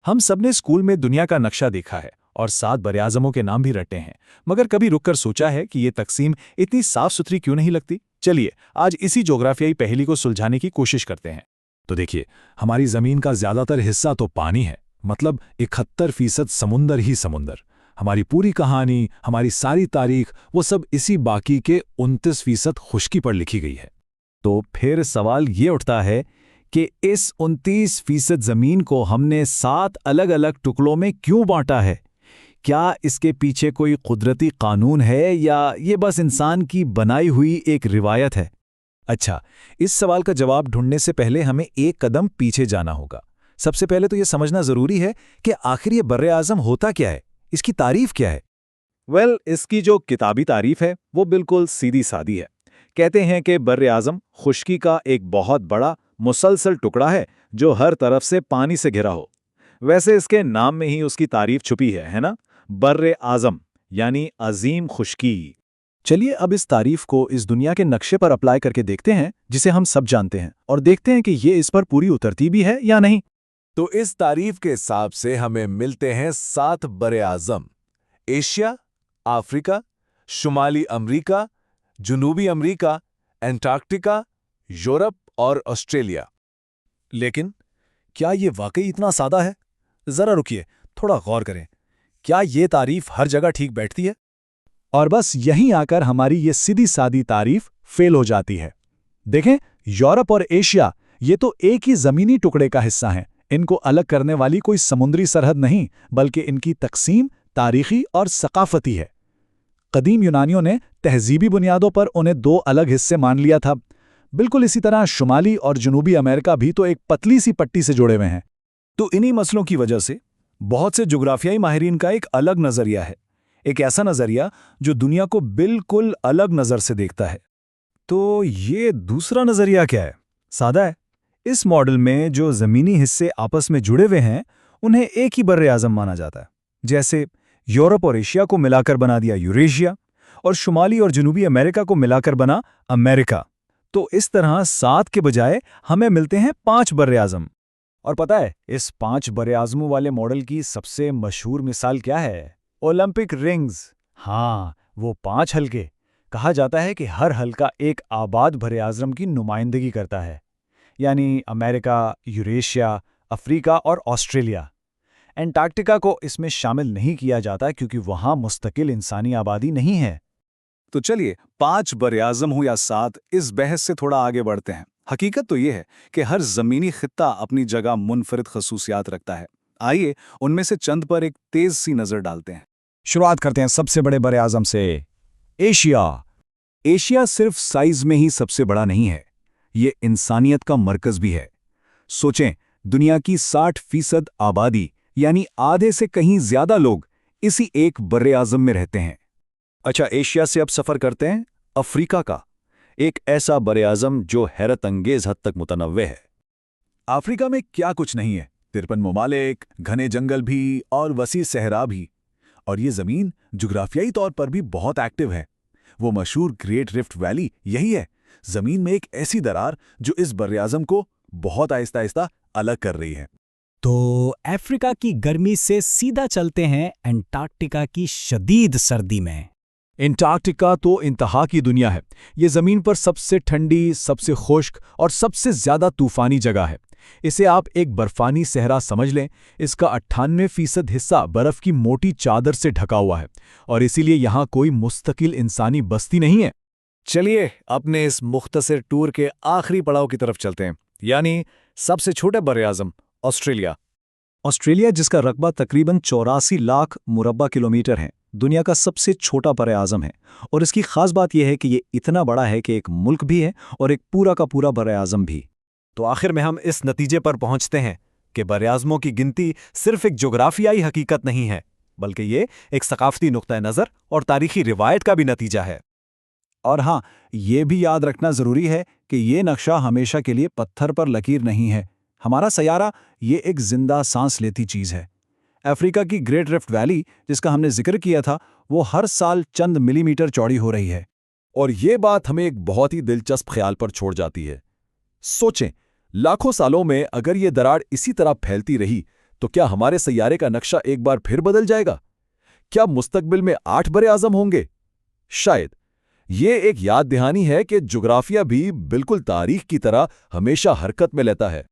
हम सबने स्कूल में दुनिया का नक्शा देखा है और 7 बरआज़मों के नाम भी रटे हैं, मगर कभी रुककर सोचा है कि ये तकसीम इतनी साफ सुथरी क्यों नहीं लगती? चलिए आज इसी जोग्राफियाई पहेली को सुलझाने की कोशिश करते हैं। तो देखिए, हमारी जमीन का ज्यादातर हिस्सा तो पानी है, मतलब 71% समुंदर ही समुंदर। हमारी पूरी कहानी, हमारी सारी तारीख, वो सब इसी बाकी के 29% खुश्की पर लिखी गई है। तो फिर सवाल ये उठता है कि इस 29% जमीन को हमने 7 अलग अलग टुकड़ों में क्यों बांटा है? क्या इसके पीछे कोई कुदरती कानून है या ये बस इंसान की बनाई हुई एक रिवायत है? अच्छा, इस सवाल का जवाब ढूंढने से पहले हमें एक कदम पीछे जाना होगा। सबसे पहले तो ये समझना जरूरी है कि आखिर ये बर्र-ए-आज़म होता क्या है, इसकी तारीफ क्या है। इसकी जो किताबी तारीफ है वो बिल्कुल सीधी सादी है। कहते हैं कि बर्र-ए-आज़म खुश्की का एक बहुत बड़ा मुसलसल टुकड़ा है जो हर तरफ से पानी से घिरा हो। वैसे इसके नाम में ही उसकी तारीफ छुपी है ना? बर्र-ए-आज़म यानी अजीम खुश्की। चलिए अब इस तारीफ को इस दुनिया के नक्शे पर अप्लाई करके देखते हैं, जिसे हम सब जानते हैं, और देखते हैं कि ये इस पर पूरी उतरती भी है या नहीं। तो इस तारीफ के हिसाब से हमें मिलते हैं 7 बरआज़म: एशिया, अफ्रीका, शुमाली अमेरिका, जनूबी अमेरिका, एंटार्क्टिका, यूरोप और ऑस्ट्रेलिया। लेकिन क्या ये वाकई इतना सादा है? जरा रुकिए, थोड़ा गौर करें। क्या ये तारीफ हर जगह ठीक बैठती है? और बस यहीं आकर हमारी ये सीधी सादी तारीफ फेल हो जाती है। देखें, यूरोप और एशिया ये तो एक ही जमीनी टुकड़े का हिस्सा हैं। इनको अलग करने वाली कोई समुद्री सरहद नहीं, बल्कि इनकी तकसीम तारीखी और सकाफती है। कदीम यूनानियों ने तहजीबी बुनियादों पर उन्हें 2 अलग हिस्से मान लिया था। बिल्कुल इसी तरह शुमाली और जनूबी अमेरिका भी तो एक पतली सी पट्टी से जुड़े हुए हैं। तो इन्हीं मसलों की वजह से बहुत से जुग्राफियाई माहिरीन का एक अलग नज़रिया है, एक ऐसा नज़रिया जो दुनिया को बिल्कुल अलग नज़र से देखता है। तो ये दूसरा नज़रिया क्या है? सादा है। इस मॉडल में जो ज़मीनी हिस्से आपस में जुड़े हुए हैं उन्हें एक ही बर्र-ए-आज़म माना जाता है। जैसे यूरोप और एशिया को मिलाकर बना दिया यूरेशिया, और शुमाली और जनूबी अमेरिका को मिलाकर बना अमेरिका। तो इस तरह 7 के बजाय हमें मिलते हैं 5 बर्र-ए-आज़म। और पता है इस 5 बर्र-ए-आज़मों वाले मॉडल की सबसे मशहूर मिसाल क्या है? Olympic rings. हाँ, वो 5 हल्के। कहा जाता है कि हर हल्का एक आबाद बर्र-ए-आज़म की नुमाइंदगी करता है, यानी अमेरिका, यूरेशिया, अफ्रीका और ऑस्ट्रेलिया। एंटार्क्टिका को इसमें शामिल नहीं किया जाता क्योंकि वहां मुस्तकिल इंसानी आबादी नहीं है। तो चलिए 5 बर्र-ए-आज़म हो या 7, इस बहस से थोड़ा आगे बढ़ते हैं। हकीकत तो ये है कि हर जमीनी खित्ता अपनी जगह मुनफरिद खसूसियात रखता है। आइए उनमें से चंद पर एक तेज सी नजर डालते हैं। शुरुआत करते हैं सबसे बड़े बर्र-ए-आज़म से, एशिया। एशिया सिर्फ साइज में ही सबसे बड़ा नहीं है, ये इंसानियत का मरकज भी है। सोचें, दुनिया की 60% आबादी यानी आधे से कहीं ज्यादा लोग इसी एक बर्र-ए-आज़म में रहते हैं। अच्छा, एशिया से अब सफर करते हैं अफ्रीका का, एक ऐसा बर्र-ए-आज़म जो हैरत अंगेज हद तक मुतनव्वे है। अफ्रीका में क्या कुछ नहीं है, 53 ममालिक, घने जंगल भी और वसी सहरा भी। और ये जमीन जुग्राफियाई तौर पर भी बहुत एक्टिव है। वो मशहूर ग्रेट रिफ्ट वैली यही है, जमीन में एक ऐसी दरार जो इस बर्र-ए-आज़म को बहुत आहिस्ता आहिस्ता अलग कर रही है। तो अफ्रीका की गर्मी से सीधा चलते हैं अंटार्कटिका की शदीद सर्दी में। अंटार्कटिका तो इंतहा की दुनिया है। ये जमीन पर सबसे ठंडी, सबसे खुश्क और सबसे ज्यादा तूफानी जगह है। इसे आप एक बर्फानी सहरा समझ लें। इसका 98% हिस्सा बर्फ की मोटी चादर से ढका हुआ है, और इसीलिए यहाँ कोई मुस्तकिल इंसानी बस्ती नहीं है। चलिए अपने इस मुख्तसर टूर के आखिरी पड़ाव की तरफ चलते हैं, यानी सबसे छोटे बर्र-ए-आज़म ऑस्ट्रेलिया। ऑस्ट्रेलिया, जिसका रकबा तकरीबन 84 लाख मुरब्बा किलोमीटर है, दुनिया का सबसे छोटा बर्र-ए-आज़म है। और इसकी खास बात यह है कि ये इतना बड़ा है कि एक मुल्क भी है और एक पूरा का पूरा बर्र-ए-आज़म भी। तो आखिर में हम इस नतीजे पर पहुंचते हैं कि बर्र-ए-आज़मों की गिनती सिर्फ एक जोग्राफियाई हकीकत नहीं है, बल्कि ये एक सकाफती नुक्ता नज़र और तारीखी रिवायत का भी नतीजा है। और हाँ, ये भी याद रखना जरूरी है कि ये नक्शा हमेशा के लिए पत्थर पर लकीर नहीं है। हमारा सयारा ये एक जिंदा सांस लेती चीज है। अफ्रीका की ग्रेट रिफ्ट वैली, जिसका हमने जिक्र किया था, वो हर साल चंद मिलीमीटर चौड़ी हो रही है। और ये बात हमें एक बहुत ही दिलचस्प ख्याल पर छोड़ जाती है। सोचें, लाखों सालों में अगर ये दरार इसी तरह फैलती रही तो क्या हमारे सैयारे का नक्शा एक बार फिर बदल जाएगा? क्या मुस्तकबिल में 8 बड़े आज़म होंगे? शायद। ये एक याद दहानी है कि जुग्राफिया भी बिल्कुल तारीख की तरह हमेशा हरकत में लेता है।